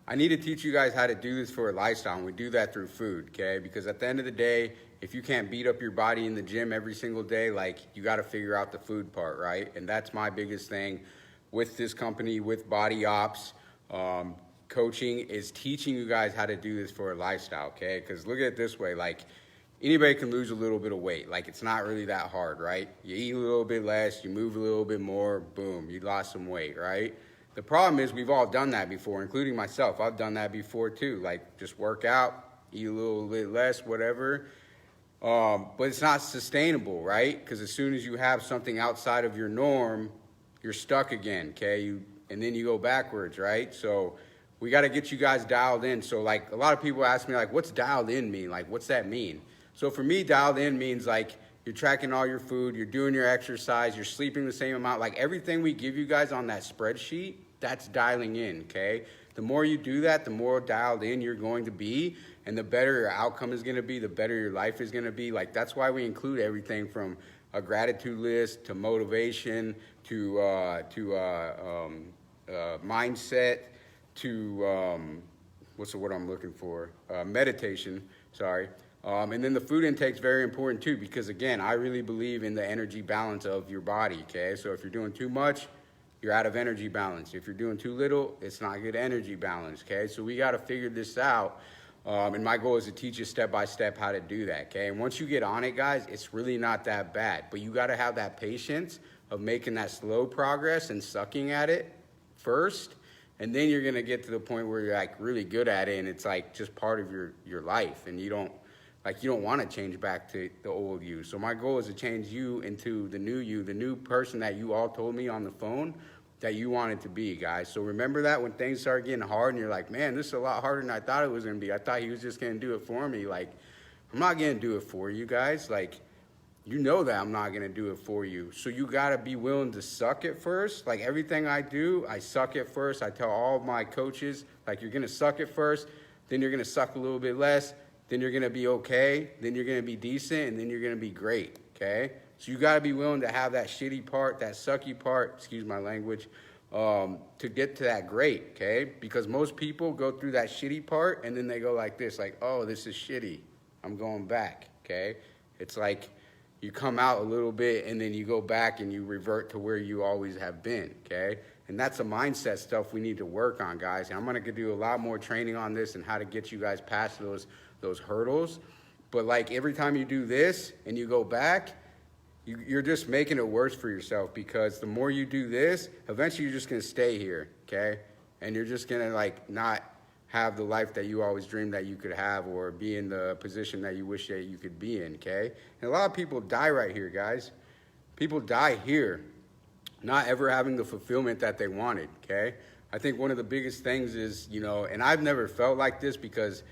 I need to teach you guys how to do this for a lifestyle, and we do that through food, okay? Because at the end of the day, if you can't beat up your body in the gym every single day, like, you got to figure out the food part, right? And that's my biggest thing with this company, with Body Ops. Coaching is teaching you guys how to do this for a lifestyle, okay? Because look at it this way, like, anybody can lose a little bit of weight. Like, it's not really that hard, right? You eat a little bit less, you move a little bit more, boom, you lost some weight, right? The problem is we've all done that before, including myself. I've done that before too. Like, just work out, eat a little bit less, whatever. But it's not sustainable, right? Because as soon as you have something outside of your norm, you're stuck again, okay? And then you go backwards, right? So we got to get you guys dialed in. So, like, a lot of people ask me, like, what's dialed in mean? Like, what's that mean? So for me, dialed in means, like, you're tracking all your food, you're doing your exercise, you're sleeping the same amount. Like, everything we give you guys on that spreadsheet, that's dialing in, okay? The more you do that, the more dialed in you're going to be, and the better your outcome is going to be, the better your life is going to be. Like, that's why we include everything from a gratitude list to motivation to mindset to what's the word I'm looking for? Meditation, sorry. And then the food intake is very important too, because again, I really believe in the energy balance of your body, okay? So if you're doing too much, you're out of energy balance. If you're doing too little, it's not good energy balance, okay? So we got to figure this out. And my goal is to teach you step by step how to do that, okay? And once you get on it, guys, it's really not that bad. But you got to have that patience of making that slow progress and sucking at it first. And then you're going to get to the point where you're, like, really good at it, and it's, like, just part of your life. And you don't want to change back to the old you. So my goal is to change you into the new person that you all told me on the phone that you wanted to be, guys. So remember that when things start getting hard and you're like, man, this is a lot harder than I thought it was going to be. I thought he was just going to do it for me. Like, I'm not going to do it for you guys. Like, you know that I'm not going to do it for you. So you got to be willing to suck at first. Like, everything I do, I suck at first. I tell all my coaches, like, you're going to suck at first, then you're going to suck a little bit less, then you're going to be okay, then you're going to be decent, and then you're going to be great, okay? So you got to be willing to have that shitty part, that sucky part, excuse my language, to get to that great, okay? Because most people go through that shitty part, and then they go like this, like, oh, this is shitty. I'm going back, okay? It's like you come out a little bit, and then you go back, and you revert to where you always have been, okay? And that's the mindset stuff we need to work on, guys. And I'm going to do a lot more training on this and how to get you guys past those hurdles. But, like, every time you do this and you go back, you're just making it worse for yourself, because the more you do this, eventually you're just going to stay here, okay? And you're just going to, like, not have the life that you always dreamed that you could have, or be in the position that you wish that you could be in, okay? And a lot of people die right here, guys. People die here, not ever having the fulfillment that they wanted, okay? I think one of the biggest things is, you know, and I've never felt like this, because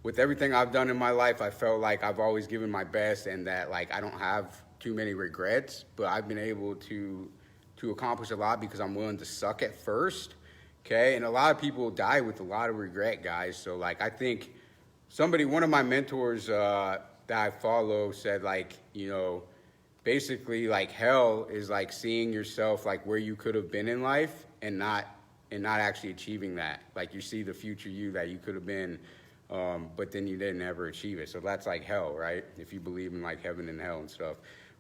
with everything I've done in my life, I felt like I've always given my best, and that, like, I don't have too many regrets, but I've been able to accomplish a lot because I'm willing to suck at first, okay? And a lot of people die with a lot of regret, guys. So, like, I think one of my mentors that I follow said, like, you know, basically, like, hell is like seeing yourself, like, where you could have been in life and not actually achieving that. Like, you see the future you that you could have been, but then you didn't ever achieve it. So that's like hell, right? If you believe in, like, heaven and hell and stuff.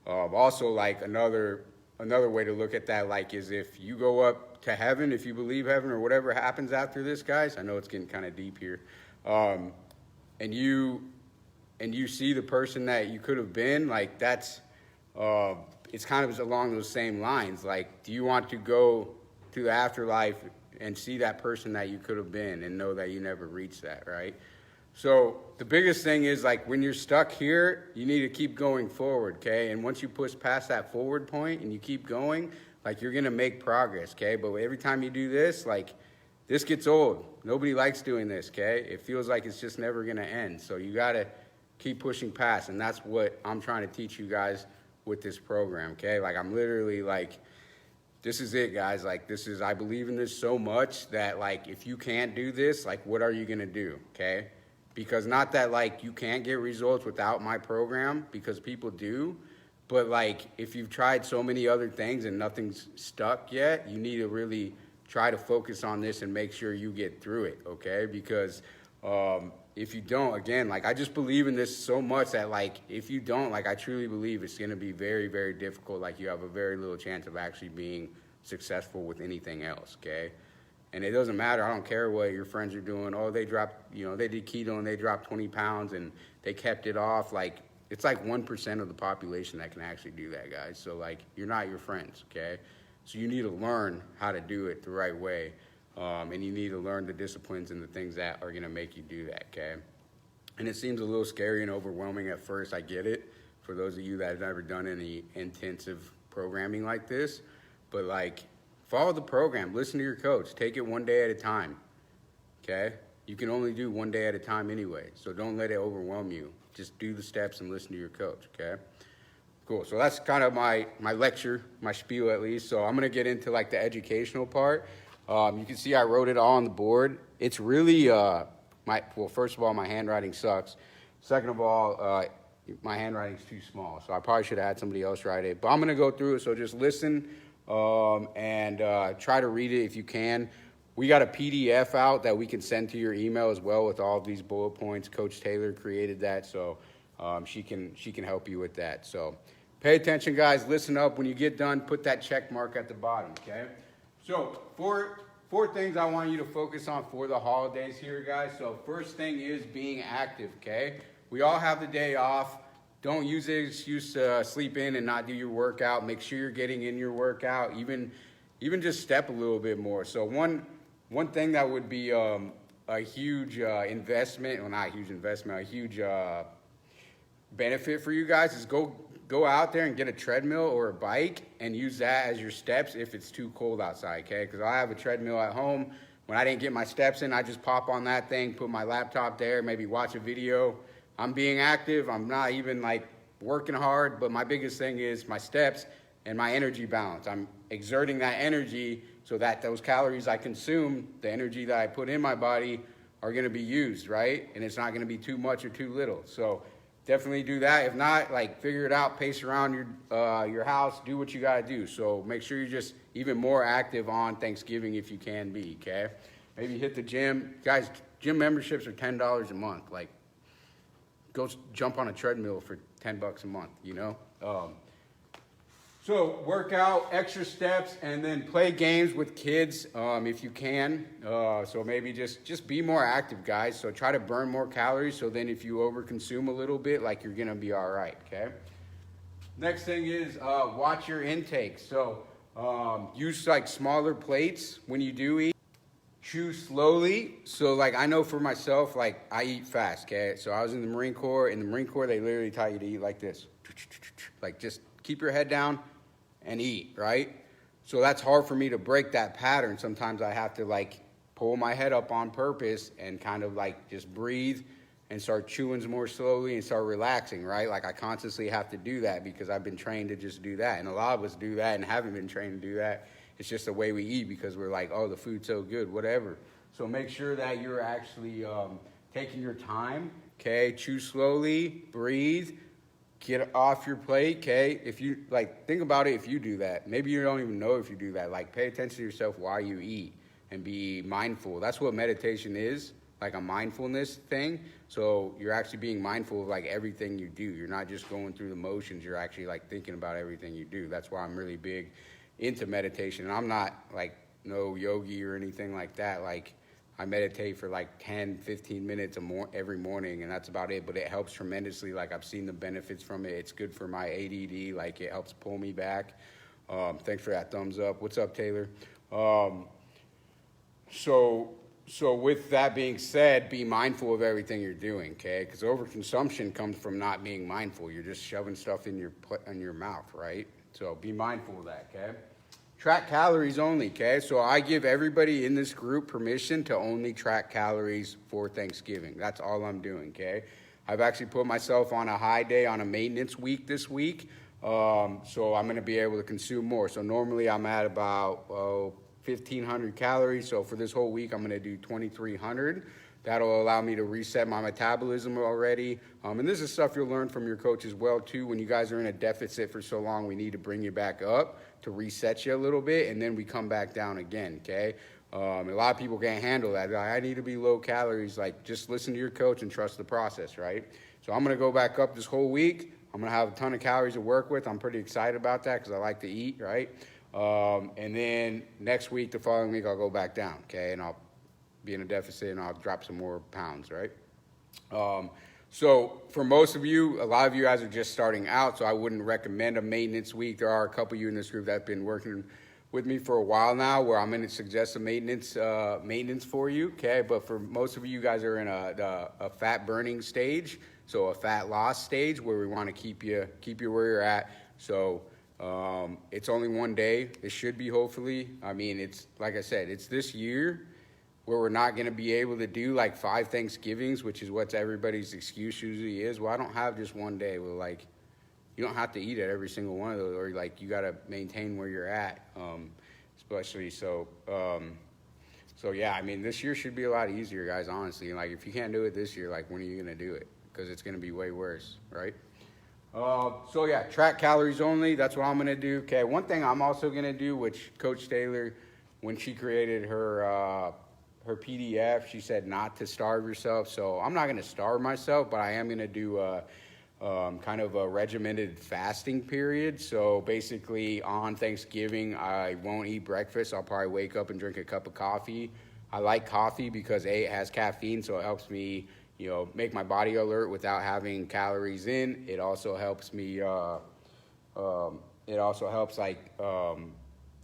Also, like, another way to look at that, like, is if you go up to heaven, if you believe heaven or whatever happens after this, guys, I know it's getting kind of deep here, and you see the person that you could have been, like, that's, it's kind of along those same lines. Like, do you want to go to the afterlife and see that person that you could have been and know that you never reached that, right? So the biggest thing is, like, when you're stuck here, you need to keep going forward, okay? And once you push past that forward point and you keep going, like, you're going to make progress, okay? But every time you do this, like, this gets old. Nobody likes doing this, okay? It feels like it's just never going to end. So you got to keep pushing past, and that's what I'm trying to teach you guys with this program, okay? Like, I'm literally, like, this is it, guys. Like, I believe in this so much that, like, if you can't do this, like, what are you going to do, okay? Because not that, like, you can't get results without my program, because people do, but, like, if you've tried so many other things and nothing's stuck yet, you need to really try to focus on this and make sure you get through it, okay? Because if you don't, again, like I just believe in this so much that like if you don't, like I truly believe it's going to be very, very difficult. Like you have a very little chance of actually being successful with anything else, okay? And it doesn't matter. I don't care what your friends are doing. Oh, they dropped, they did keto and they dropped 20 pounds and they kept it off. Like, it's like 1% of the population that can actually do that, guys. So, like, you're not your friends, okay? So you need to learn how to do it the right way. And you need to learn the disciplines and the things that are going to make you do that, okay? And it seems a little scary and overwhelming at first. I get it. For those of you that have never done any intensive programming like this. But, like, follow the program. Listen to your coach. Take it one day at a time, okay? You can only do one day at a time anyway, so don't let it overwhelm you. Just do the steps and listen to your coach, okay? Cool. So that's kind of my lecture, my spiel at least. So I'm going to get into, like, the educational part. You can see I wrote it all on the board. It's really, first of all, my handwriting sucks. Second of all, my handwriting's too small, so I probably should have had somebody else write it. But I'm going to go through it, so just listen. And try to read it if you can. We got a PDF out that we can send to your email as well with all of these bullet points. Coach Taylor created that, so she can help you with that. So pay attention, guys. Listen up. When you get done, put that check mark at the bottom, okay? So four things I want you to focus on for the holidays here, guys. So first thing is being active, okay? We all have the day off. Don't use the excuse to sleep in and not do your workout. Make sure you're getting in your workout. Even just step a little bit more. So one thing that would be a huge investment, well, not a huge investment, a huge benefit for you guys is go out there and get a treadmill or a bike and use that as your steps if it's too cold outside, okay? Because I have a treadmill at home. When I didn't get my steps in, I just pop on that thing, put my laptop there, maybe watch a video. I'm being active. I'm not even like working hard, but my biggest thing is my steps and my energy balance. I'm exerting that energy so that those calories I consume, the energy that I put in my body, are going to be used, right? And it's not going to be too much or too little. So definitely do that. If not, like figure it out, pace around your house, do what you got to do. So make sure you're just even more active on Thanksgiving if you can be, okay? Maybe hit the gym. Guys, gym memberships are $10 a month. Like, go jump on a treadmill for $10 a month, So work out, extra steps, and then play games with kids if you can. So maybe just be more active, guys. So try to burn more calories. So then if you overconsume a little bit, like you're going to be all right, okay? Next thing is watch your intake. So use like smaller plates when you do eat. Chew slowly. So like I know for myself, like I eat fast, okay? So I was in the Marine Corps. In the Marine Corps, they literally taught you to eat like this. Like just keep your head down and eat, right? So that's hard for me to break that pattern. Sometimes I have to like pull my head up on purpose and kind of like just breathe and start chewing more slowly and start relaxing, right? Like I constantly have to do that because I've been trained to just do that. And a lot of us do that and haven't been trained to do that. It's just the way we eat because we're like, oh, the food's so good, whatever. So make sure that you're actually taking your time, okay? Chew slowly, breathe, get off your plate, okay? If you, like, think about it if you do that. Maybe you don't even know if you do that. Like, pay attention to yourself while you eat and be mindful. That's what meditation is, like a mindfulness thing. So you're actually being mindful of, like, everything you do. You're not just going through the motions. You're actually, like, thinking about everything you do. That's why I'm really big into meditation. And I'm not like no yogi or anything like that. Like I meditate for like 10, 15 minutes every morning, and that's about it. But it helps tremendously. Like I've seen the benefits from it. It's good for my ADD. Like it helps pull me back. Thanks for that thumbs up. What's up, Taylor? So with that being said, be mindful of everything you're doing, okay? Because overconsumption comes from not being mindful. You're just shoving stuff in your mouth, right? So be mindful of that, okay? Track calories only, okay? So I give everybody in this group permission to only track calories for Thanksgiving. That's all I'm doing, okay? I've actually put myself on a high day on a maintenance week this week, so I'm going to be able to consume more. So normally I'm at about 1,500 calories. So for this whole week, I'm gonna do 2,300. That'll allow me to reset my metabolism already. And this is stuff you'll learn from your coach as well too. When you guys are in a deficit for so long, we need to bring you back up to reset you a little bit, and then we come back down again, okay? A lot of people can't handle that. Like, I need to be low calories. Like, just listen to your coach and trust the process, right? So I'm gonna go back up this whole week. I'm gonna have a ton of calories to work with. I'm pretty excited about that because I like to eat, right? And then next week, the following week, I'll go back down, okay? And I'll be in a deficit and I'll drop some more pounds, right? So for most of you, a lot of you guys are just starting out, so I wouldn't recommend a maintenance week. There are a couple of you in this group that have been working with me for a while now where I'm going to suggest a maintenance for you, okay? But for most of you guys are in a fat burning stage, so a fat loss stage where we want to keep you where you're at. So it's only one day. It should be, hopefully. I mean, it's like I said, it's this year where we're not going to be able to do like 5 Thanksgivings, which is what everybody's excuse usually is. Well, I don't have just one day. Well, like, you don't have to eat at every single one of those, or like you got to maintain where you're at, especially so. So yeah, I mean, this year should be a lot easier, guys. Honestly, like if you can't do it this year, like when are you going to do it? Because it's going to be way worse, right? So yeah, track calories only. That's what I'm going to do. Okay. One thing I'm also going to do, which Coach Taylor, when she created her PDF, she said not to starve yourself. So I'm not going to starve myself, but I am going to do kind of a regimented fasting period. So basically on Thanksgiving, I won't eat breakfast. I'll probably wake up and drink a cup of coffee. I like coffee because it has caffeine, so it helps me, make my body alert without having calories in. It also helps me,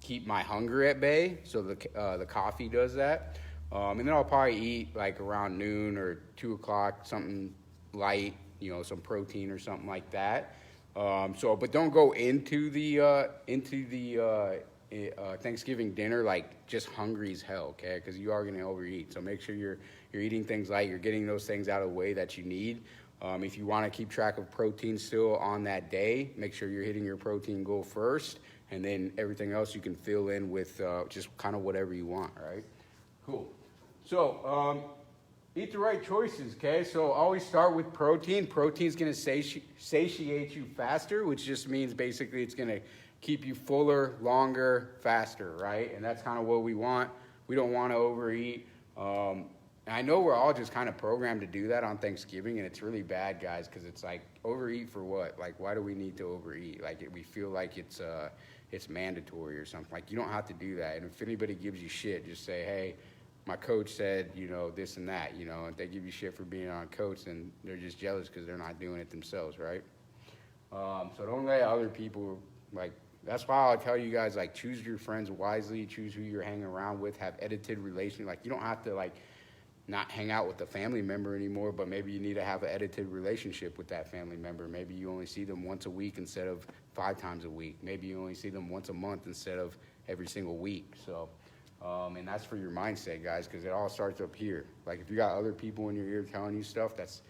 keep my hunger at bay. So the coffee does that. And then I'll probably eat like around noon or 2 o'clock, something light, some protein or something like that. But don't go into the Thanksgiving dinner like just hungry as hell, okay? Because you are going to overeat. So make sure you're eating things light. You're getting those things out of the way that you need. If you want to keep track of protein still on that day, make sure you're hitting your protein goal first, and then everything else you can fill in with just kind of whatever you want, all right? Cool. So, eat the right choices, okay? So always start with protein. Protein's going to satiate you faster, which just means basically it's going to keep you fuller, longer, faster, right? And that's kind of what we want. We don't want to overeat. And I know we're all just kind of programmed to do that on Thanksgiving, and it's really bad, guys, because it's like, overeat for what? Like, why do we need to overeat? Like, we feel like it's mandatory or something. Like, you don't have to do that. And if anybody gives you shit, just say, hey, my coach said, this and that, if they give you shit for being on coach, then they're just jealous because they're not doing it themselves, right? So don't let other people, that's why I'll tell you guys, choose your friends wisely, choose who you're hanging around with, have edited relations. You don't have to, not hang out with a family member anymore, but maybe you need to have an edited relationship with that family member. Maybe you only see them once a week instead of 5 times a week. Maybe you only see them once a month instead of every single week, so... and that's for your mindset, guys, because it all starts up here. If you got other people in your ear telling you stuff that's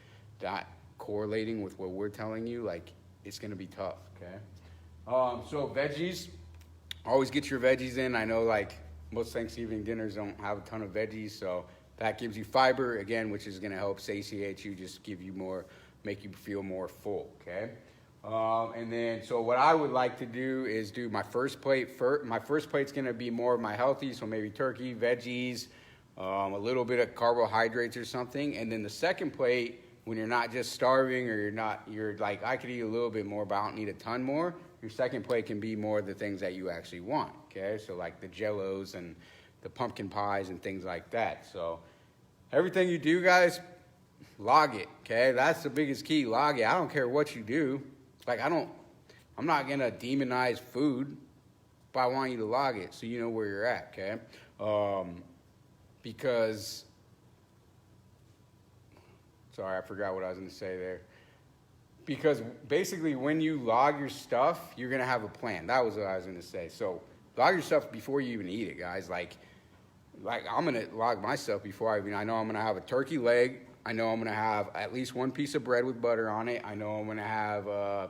not correlating with what we're telling you, it's going to be tough, okay? So veggies, always get your veggies in. I know, most Thanksgiving dinners don't have a ton of veggies, so that gives you fiber, again, which is going to help satiate you, just give you more, make you feel more full, okay? And then, so what I would like to do is do my first plate. My first plate's going to be more of my healthy, so maybe turkey, veggies, a little bit of carbohydrates or something. And then the second plate, when you're not just starving or you're like, I could eat a little bit more, but I don't need a ton more. Your second plate can be more of the things that you actually want, okay? So the Jell-Os and the pumpkin pies and things like that. So everything you do, guys, log it, okay? That's the biggest key, log it. I don't care what you do. I'm not going to demonize food, but I want you to log it so you know where you're at, okay? Because, sorry, I forgot what I was going to say there. Because basically when you log your stuff, you're going to have a plan. That was what I was going to say. So log your stuff before you even eat it, guys. I'm going to log my stuff before I know I'm going to have a turkey leg. I know I'm going to have at least 1 piece of bread with butter on it. I know I'm going to have, I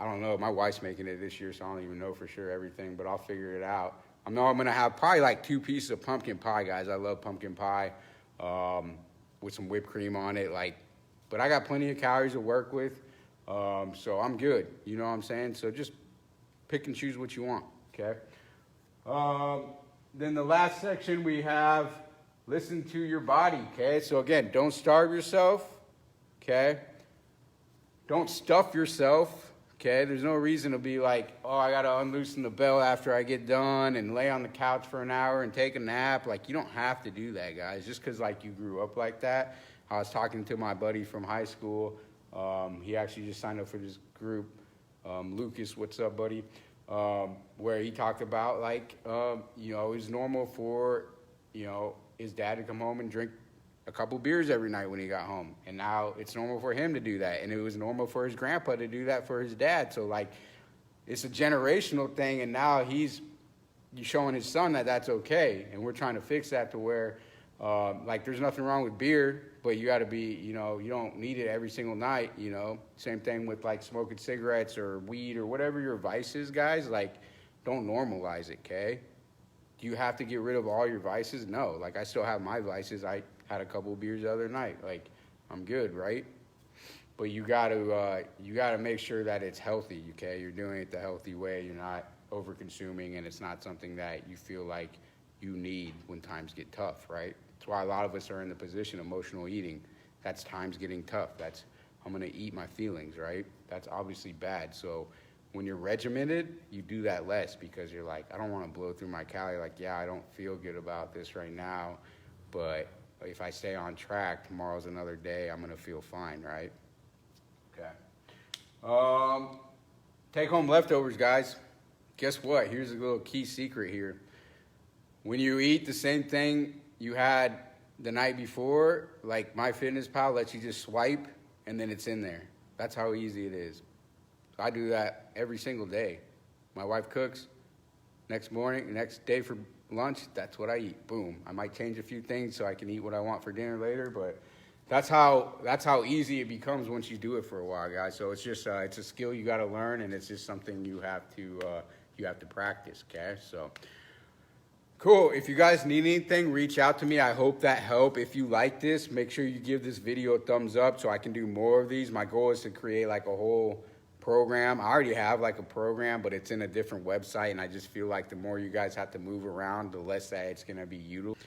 don't know, my wife's making it this year, so I don't even know for sure everything, but I'll figure it out. I know I'm gonna have probably like 2 pieces of pumpkin pie, guys. I love pumpkin pie with some whipped cream on it. But I got plenty of calories to work with, so I'm good. You know what I'm saying? So just pick and choose what you want, okay? Then the last section we have, listen to your body, okay? So again, don't starve yourself, okay? Don't stuff yourself, okay? There's no reason to be like, oh, I got to unloosen the belt after I get done and lay on the couch for an hour and take a nap. Like, you don't have to do that, guys, just because, like, you grew up like that. I was talking to my buddy from high school. He actually just signed up for this group. Lucas, what's up, buddy? Where he talked about, like, you know, it was normal for, you know, his dad to come home and drink a couple beers every night when he got home. And now it's normal for him to do that. And it was normal for his grandpa to do that for his dad. So, like, it's a generational thing. And now he's showing his son that that's okay. And we're trying to fix that to where, like, there's nothing wrong with beer, but you got to be, you know, you don't need it every single night, you know. Same thing with, like, smoking cigarettes or weed or whatever your vice is, guys. Like, don't normalize it, okay? Do you have to get rid of all your vices? No. Like, I still have my vices. I had a couple of beers the other night. Like, I'm good, right? But you gotta make sure that it's healthy, okay? You're doing it the healthy way. You're not over-consuming, and it's not something that you feel like you need when times get tough, right? That's why a lot of us are in the position of emotional eating. That's times getting tough. That's, I'm gonna eat my feelings, right? That's obviously bad. So when you're regimented, you do that less because you're like, I don't wanna blow through my calorie. Like, yeah, I don't feel good about this right now, but if I stay on track, tomorrow's another day, I'm gonna feel fine, right? Okay. Take home leftovers, guys. Guess what? Here's a little key secret here. When you eat the same thing you had the night before, like MyFitnessPal lets you just swipe and then it's in there. That's how easy it is. So I do that every single day. My wife cooks. Next morning, next day for lunch, that's what I eat. Boom. I might change a few things so I can eat what I want for dinner later, but that's how easy it becomes once you do it for a while, guys. So it's just it's a skill you got to learn, and it's just something you have to practice. Okay, so. Cool. If you guys need anything, reach out to me. I hope that helped. If you like this, make sure you give this video a thumbs up so I can do more of these. My goal is to create like a whole program. I already have like a program, but it's in a different website, and I just feel like the more you guys have to move around, the less that it's going to be utilized.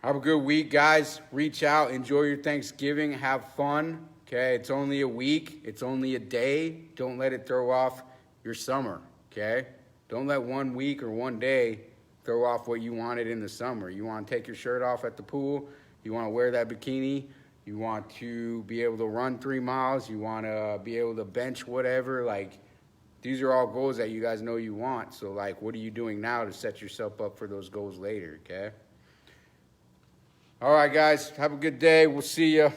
Have a good week, guys. Reach out. Enjoy your Thanksgiving. Have fun. Okay? It's only a week. It's only a day. Don't let it throw off your summer. Okay? Don't let 1 week or 1 day throw off what you wanted in the summer. You want to take your shirt off at the pool. You want to wear that bikini. You want to be able to run 3 miles. You want to be able to bench whatever. Like, these are all goals that you guys know you want. So, like, what are you doing now to set yourself up for those goals later, okay? All right, guys. Have a good day. We'll see you.